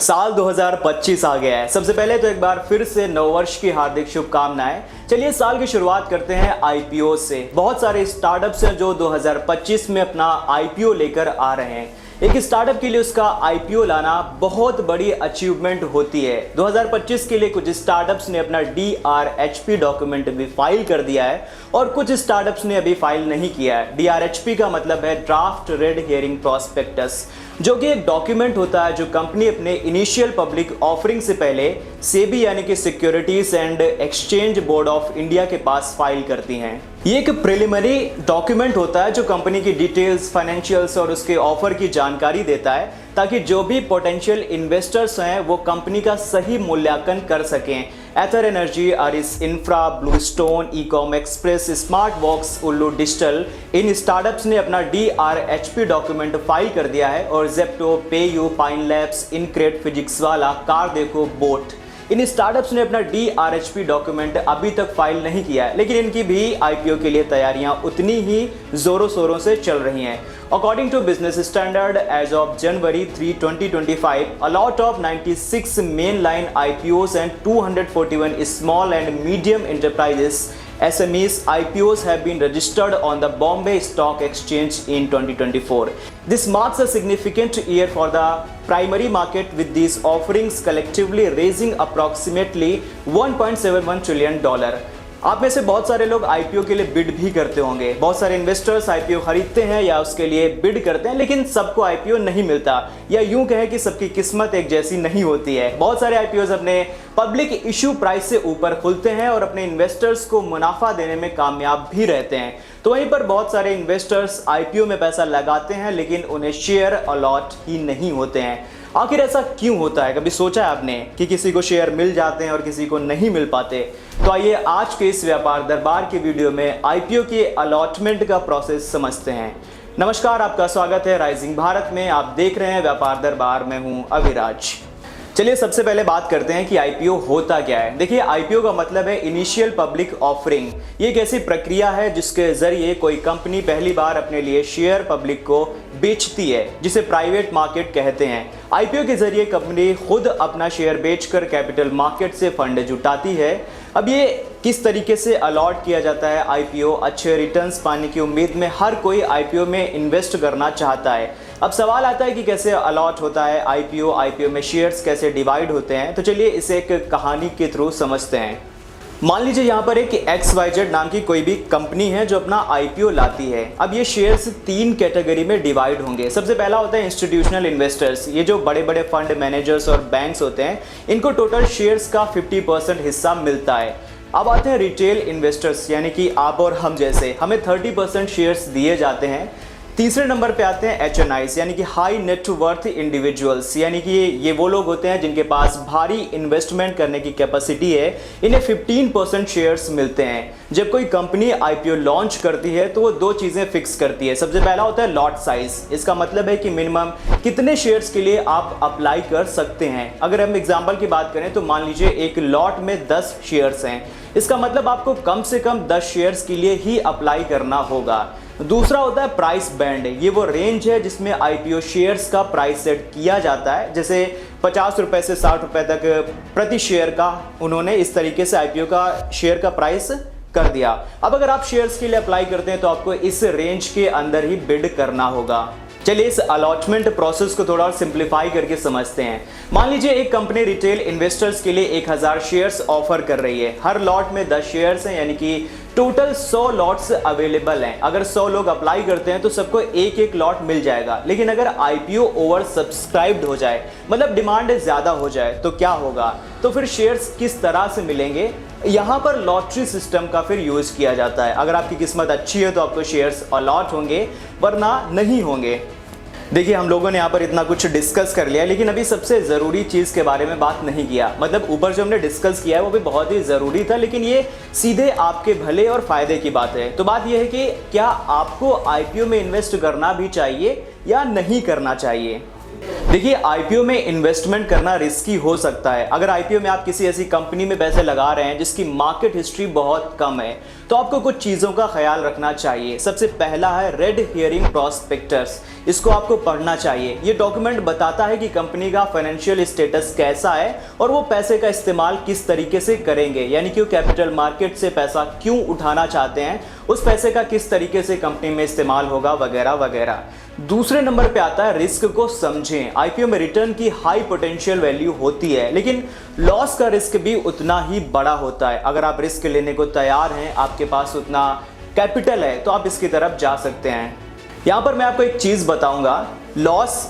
साल 2025 आ गया है। सबसे पहले तो एक बार फिर से नववर्ष की हार्दिक शुभकामनाएं। चलिए साल की शुरुआत करते हैं आईपीओ से। बहुत सारे स्टार्टअप्स हैं जो 2025 में अपना आईपीओ लेकर आ रहे हैं। एक स्टार्टअप के लिए उसका आईपीओ लाना बहुत बड़ी अचीवमेंट होती है। 2025 के लिए कुछ स्टार्टअप्स ने अपना DRHP डॉक्यूमेंट भी फाइल कर दिया है और कुछ स्टार्टअप्स ने अभी फाइल नहीं किया है। DRHP का मतलब है ड्राफ्ट रेड हेयरिंग प्रॉस्पेक्टस, जो कि एक डॉक्यूमेंट होता है जो कंपनी अपने इनिशियल पब्लिक ऑफरिंग से पहले सेबी यानी कि securities and exchange board of India के पास फाइल करती हैं। ये एक प्रिलिमिनरी डॉक्यूमेंट होता है जो कंपनी की डिटेल्स, फाइनेंशियल्स और उसके ऑफर की जानकारी देता है ताकि जो भी पोटेंशियल इन्वेस्टर्स हैं वो कंपनी का सही मूल्यांकन कर सकें। Ather Energy, Aris Infra, BlueStone, Ecom Express, Smartworks, Ullu Digital, इन स्टार्टअप्स ने अपना DRHP डॉक्यूमेंट फाइल कर दिया है और जेप्टो, पेयू, पाइन लैब्स, इनक्रेट, Physics Wallah, Car Dekho, boAt, इन स्टार्टअप्स ने अपना DRHP डॉक्यूमेंट अभी तक फाइल नहीं किया है, लेकिन इनकी भी आईपीओ के लिए तैयारियां उतनी ही जोरों शोरों से चल रही हैं। According to Business Standard, as of January 3, 2025, a lot of 96 mainline IPOs and 241 small and medium enterprises SMEs IPOs have been registered on the Bombay Stock Exchange in 2024. This marks a significant year for the primary market, with these offerings collectively raising approximately $1.71 trillion. आप में से बहुत सारे लोग IPO के लिए bid भी करते होंगे। बहुत सारे इन्वेस्टर्स आईपीओ खरीदते हैं या उसके लिए बिड करते हैं, लेकिन सबको आईपीओ नहीं मिलता, या यूं कहें कि सबकी किस्मत एक जैसी नहीं होती है। बहुत सारे आईपीओज अपने पब्लिक इशू प्राइस से ऊपर खुलते हैं और अपने इन्वेस्टर्स को मुनाफा देने में कामयाब भी रहते हैं। तो वहीं पर बहुत सारे इन्वेस्टर्स आईपीओ में पैसा लगाते हैं लेकिन उन्हें शेयर अलॉट ही नहीं होते हैं। आखिर ऐसा क्यों होता है? कभी सोचा है आपने कि किसी को शेयर मिल जाते हैं और किसी को नहीं मिल पाते? तो आइए आज के इस व्यापार दरबार के वीडियो में आईपीओ के अलॉटमेंट का प्रोसेस समझते हैं। नमस्कार, आपका स्वागत है राइजिंग भारत में। आप देख रहे हैं व्यापार दरबार, मैं हूं अविराज। चलिए सबसे पहले बात करते हैं कि आईपीओ होता क्या है। देखिए, आईपीओ का मतलब है इनिशियल पब्लिक ऑफरिंग। ये एक ऐसी प्रक्रिया है जिसके जरिए कोई कंपनी पहली बार अपने लिए शेयर पब्लिक को बेचती है, जिसे प्राइवेट मार्केट कहते हैं। आईपीओ के जरिए कंपनी खुद अपना शेयर बेचकर कैपिटल मार्केट से फंड जुटाती है। अब ये किस तरीके से अलॉट किया जाता है आईपीओ? अच्छे रिटर्न्स पाने की उम्मीद में हर कोई आईपीओ में इन्वेस्ट करना चाहता है। अब सवाल आता है कि कैसे अलॉट होता है आईपीओ में शेयर्स कैसे डिवाइड होते हैं। तो चलिए इसे एक कहानी के थ्रू समझते हैं। मान लीजिए यहाँ पर एक XYZ नाम की कोई भी कंपनी है जो अपना आईपीओ लाती है। अब ये शेयर्स 3 कैटेगरी में डिवाइड होंगे। सबसे पहला होता है इंस्टीट्यूशनल इन्वेस्टर्स। ये जो बड़े बड़े फंड मैनेजर्स और बैंक्स होते हैं, इनको टोटल शेयर्स का 50% हिस्सा मिलता है। अब आते हैं रिटेल इन्वेस्टर्स, यानी कि आप और हम जैसे, हमें 30% शेयर्स दिए जाते हैं। तीसरे नंबर पे आते हैं HNIs, यानी कि हाई नेट वर्थ इंडिविजुअल्स, यानी कि ये वो लोग होते हैं जिनके पास भारी इन्वेस्टमेंट करने की कैपेसिटी है। इन्हें 15% शेयर्स मिलते हैं। जब कोई कंपनी आईपीओ लॉन्च करती है तो वो 2 चीज़ें फिक्स करती है। सबसे पहला होता है लॉट साइज। इसका मतलब है कि मिनिमम कितने शेयर्स के लिए आप अप्लाई कर सकते हैं। अगर हम एग्जाम्पल की बात करें तो मान लीजिए एक लॉट में 10 शेयर्स हैं। इसका मतलब आपको कम से कम 10 शेयर्स के लिए ही अप्लाई करना होगा। दूसरा होता है प्राइस बैंड। ये वो रेंज है जिसमें आईपीओ शेयर्स का प्राइस सेट किया जाता है। जैसे 50 रुपए से 60 रुपए तक प्रति शेयर का उन्होंने इस तरीके से आईपीओ का शेयर का प्राइस कर दिया। अब अगर आप शेयर्स के लिए अप्लाई करते हैं तो आपको इस रेंज के अंदर ही बिड करना होगा। चलिए इस अलॉटमेंट प्रोसेस को थोड़ा और सिंप्लीफाई करके समझते हैं। मान लीजिए एक कंपनी रिटेल इन्वेस्टर्स के लिए 1000 शेयर्स ऑफर कर रही है। हर लॉट में 10 शेयर्स हैं, यानी कि टोटल 100 लॉट्स अवेलेबल हैं। अगर 100 लोग अप्लाई करते हैं तो सबको एक एक लॉट मिल जाएगा। लेकिन अगर आईपीओ ओवर सब्सक्राइब्ड हो जाए, मतलब डिमांड ज़्यादा हो जाए, तो क्या होगा? तो फिर शेयर्स किस तरह से मिलेंगे? यहाँ पर लॉटरी सिस्टम का फिर यूज़ किया जाता है। अगर आपकी किस्मत अच्छी है तो आपको शेयर्स अलॉट होंगे, वरना नहीं होंगे। देखिए, हम लोगों ने यहाँ पर इतना कुछ डिस्कस कर लिया, लेकिन अभी सबसे ज़रूरी चीज़ के बारे में बात नहीं किया। मतलब ऊपर जो हमने डिस्कस किया है वो भी बहुत ही ज़रूरी था, लेकिन ये सीधे आपके भले और फ़ायदे की बात है। तो बात यह है कि क्या आपको आईपीओ में इन्वेस्ट करना भी चाहिए या नहीं करना चाहिए। देखिए, आईपीओ में इन्वेस्टमेंट करना रिस्की हो सकता है। अगर आईपीओ में आप किसी ऐसी कंपनी में पैसे लगा रहे हैं जिसकी मार्केट हिस्ट्री बहुत कम है, तो आपको कुछ चीज़ों का ख्याल रखना चाहिए। सबसे पहला है रेड हियरिंग प्रॉस्पेक्टस। इसको आपको पढ़ना चाहिए। ये डॉक्यूमेंट बताता है कि कंपनी का फाइनेंशियल स्टेटस कैसा है और वो पैसे का इस्तेमाल किस तरीके से करेंगे, यानी कि वो कैपिटल मार्केट से पैसा क्यों उठाना चाहते हैं, उस पैसे का किस तरीके से कंपनी में इस्तेमाल होगा, वगैरह वगैरह। दूसरे नंबर पे आता है रिस्क को समझें। आईपीओ में रिटर्न की हाई पोटेंशियल वैल्यू होती है, लेकिन लॉस का रिस्क भी उतना ही बड़ा होता है। अगर आप रिस्क लेने को तैयार हैं, आपके पास उतना कैपिटल है, तो आप इसकी तरफ जा सकते हैं। यहाँ पर मैं आपको एक चीज़ बताऊंगा, लॉस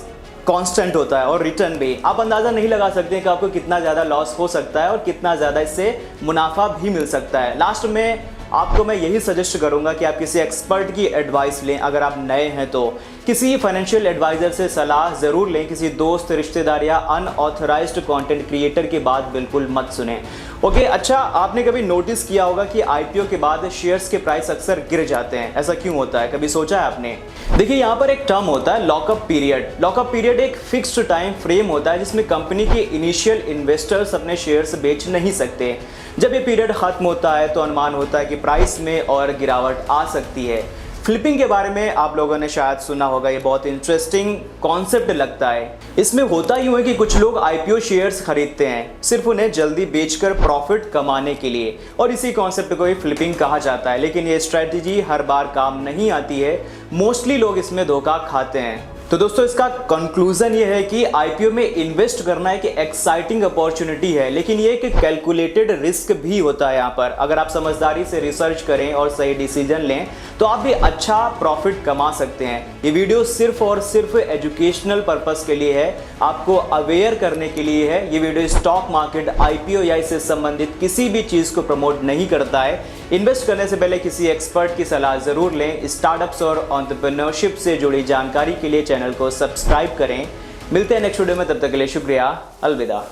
कांस्टेंट होता है और रिटर्न भी। आप अंदाज़ा नहीं लगा सकते कि आपको कितना ज़्यादा लॉस हो सकता है और कितना ज़्यादा इससे मुनाफा भी मिल सकता है। लास्ट में आपको मैं यही सजेस्ट करूंगा कि आप किसी एक्सपर्ट की एडवाइस लें। अगर आप नए हैं तो किसी फाइनेंशियल एडवाइज़र से सलाह ज़रूर लें। किसी दोस्त, रिश्तेदार या अनऑथराइज्ड कंटेंट क्रिएटर की बात बिल्कुल मत सुनें। ओके, अच्छा, आपने कभी नोटिस किया होगा कि आईपीओ के बाद शेयर्स के प्राइस अक्सर गिर जाते हैं। ऐसा क्यों होता है, कभी सोचा है आपने? देखिए, यहाँ पर एक टर्म होता है लॉकअप पीरियड। लॉकअप पीरियड एक फिक्स्ड टाइम फ्रेम होता है जिसमें कंपनी के इनिशियल इन्वेस्टर्स अपने शेयर्स बेच नहीं सकते। जब ये पीरियड खत्म होता है तो अनुमान होता है कि प्राइस में और गिरावट आ सकती है। फ्लिपिंग के बारे में आप लोगों ने शायद सुना होगा। ये बहुत इंटरेस्टिंग कॉन्सेप्ट लगता है। इसमें होता यूं है कि कुछ लोग आईपीओ शेयर्स खरीदते हैं सिर्फ उन्हें जल्दी बेचकर प्रॉफिट कमाने के लिए, और इसी कॉन्सेप्ट को ही फ्लिपिंग कहा जाता है। लेकिन ये स्ट्रेटजी हर बार काम नहीं आती है। मोस्टली लोग इसमें धोखा खाते हैं। तो दोस्तों, इसका कंक्लूजन ये है कि आईपीओ में इन्वेस्ट करना एक एक्साइटिंग अपॉर्चुनिटी है, लेकिन ये एक कैलकुलेटेड रिस्क भी होता है। यहाँ पर अगर आप समझदारी से रिसर्च करें और सही डिसीजन लें तो आप भी अच्छा प्रॉफिट कमा सकते हैं। ये वीडियो सिर्फ और सिर्फ एजुकेशनल पर्पस के लिए है, आपको अवेयर करने के लिए है। ये वीडियो स्टॉक मार्केट, आईपीओ या इससे संबंधित किसी भी चीज़ को प्रमोट नहीं करता है। इन्वेस्ट करने से पहले किसी एक्सपर्ट की सलाह ज़रूर लें। स्टार्टअप्स और एंटरप्रेन्योरशिप से जुड़ी जानकारी के लिए चैनल को सब्सक्राइब करें। मिलते हैं नेक्स्ट वीडियो में, तब तक के लिए शुक्रिया, अलविदा।